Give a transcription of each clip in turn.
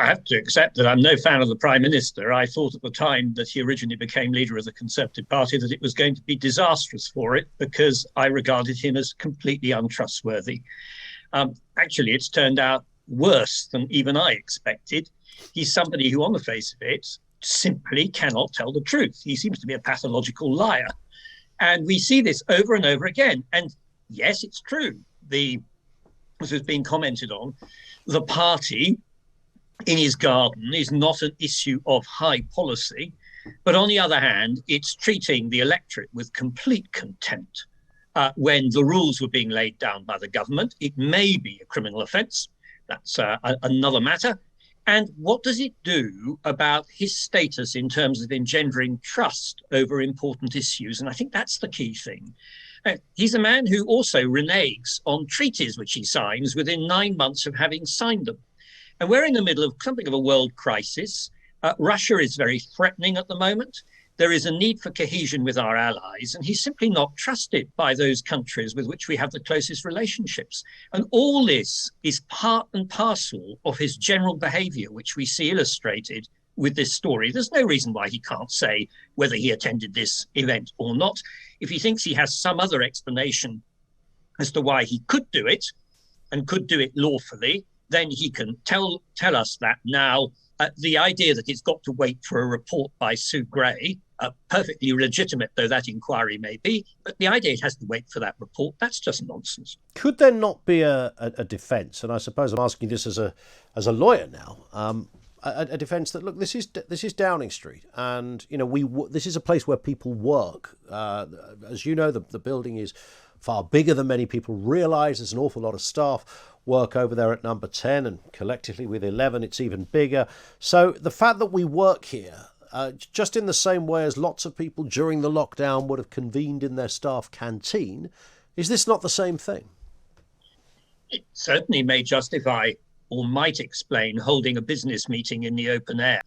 I have to accept that I'm no fan of the Prime Minister. I thought at the time that he originally became leader of the Conservative Party that it was going to be disastrous for it because I regarded him as completely untrustworthy. Actually, it's turned out worse than even I expected. He's somebody who, on the face of it, simply cannot tell the truth. He seems to be a pathological liar. And we see this over and over again. And yes, it's true. As has been commented on, the party in his garden is not an issue of high policy. But on the other hand, it's treating the electorate with complete contempt. When the rules were being laid down by the government, it may be a criminal offence. That's another matter. And what does it do about his status in terms of engendering trust over important issues? And I think that's the key thing. He's a man who also reneges on treaties which he signs within 9 months of having signed them. And we're in the middle of something of a world crisis. Russia is very threatening at the moment. There is a need for cohesion with our allies, and he's simply not trusted by those countries with which we have the closest relationships. And all this is part and parcel of his general behaviour, which we see illustrated with this story. There's no reason why he can't say whether he attended this event or not. If he thinks he has some other explanation as to why he could do it and could do it lawfully, then he can tell us that now. The idea that it's got to wait for a report by Sue Gray, perfectly legitimate though that inquiry may be, but the idea it has to wait for that report, that's just nonsense. Could there not be a defence? And I suppose I'm asking this as a lawyer now. A defence that, look, this is Downing Street, and this is a place where people work. As you know, the building is far bigger than many people realise. There's an awful lot of staff work over there at number 10, and collectively with 11 it's even bigger. So the fact that we work here, just in the same way as lots of people during the lockdown would have convened in their staff canteen, is this not the same thing? It certainly may justify or might explain holding a business meeting in the open air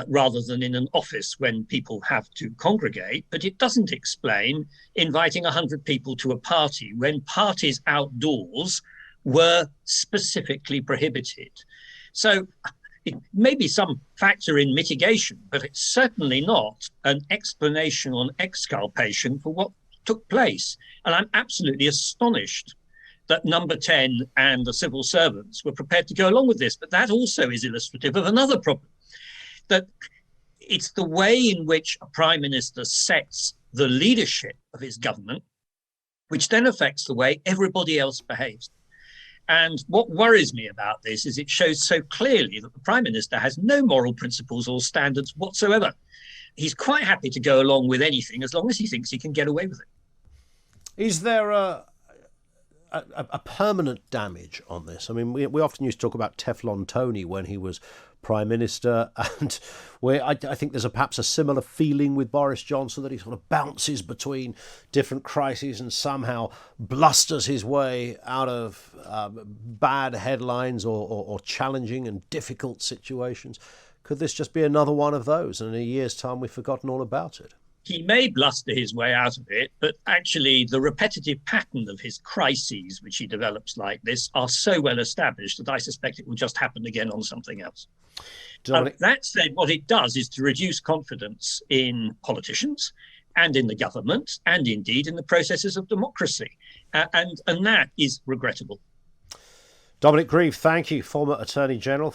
rather than in an office when people have to congregate. But it doesn't explain inviting 100 people to a party when parties outdoors were specifically prohibited. So it may be some factor in mitigation, but it's certainly not an explanation or an exculpation for what took place. And I'm absolutely astonished that number 10 and the civil servants were prepared to go along with this. But that also is illustrative of another problem, that it's the way in which a prime minister sets the leadership of his government, which then affects the way everybody else behaves. And what worries me about this is it shows so clearly that the Prime Minister has no moral principles or standards whatsoever. He's quite happy to go along with anything as long as he thinks he can get away with it. Is there a permanent damage on this? I mean, we often used to talk about Teflon Tony when he was Prime Minister, and I think there's perhaps a similar feeling with Boris Johnson, that he sort of bounces between different crises and somehow blusters his way out of bad headlines or challenging and difficult situations. Could this just be another one of those, and in a year's time we've forgotten all about it? He may bluster his way out of it, but actually the repetitive pattern of his crises, which he develops like this, are so well established that I suspect it will just happen again on something else. That said, what it does is to reduce confidence in politicians and in the government, and indeed in the processes of democracy. And that is regrettable. Dominic Grieve, thank you, former Attorney General.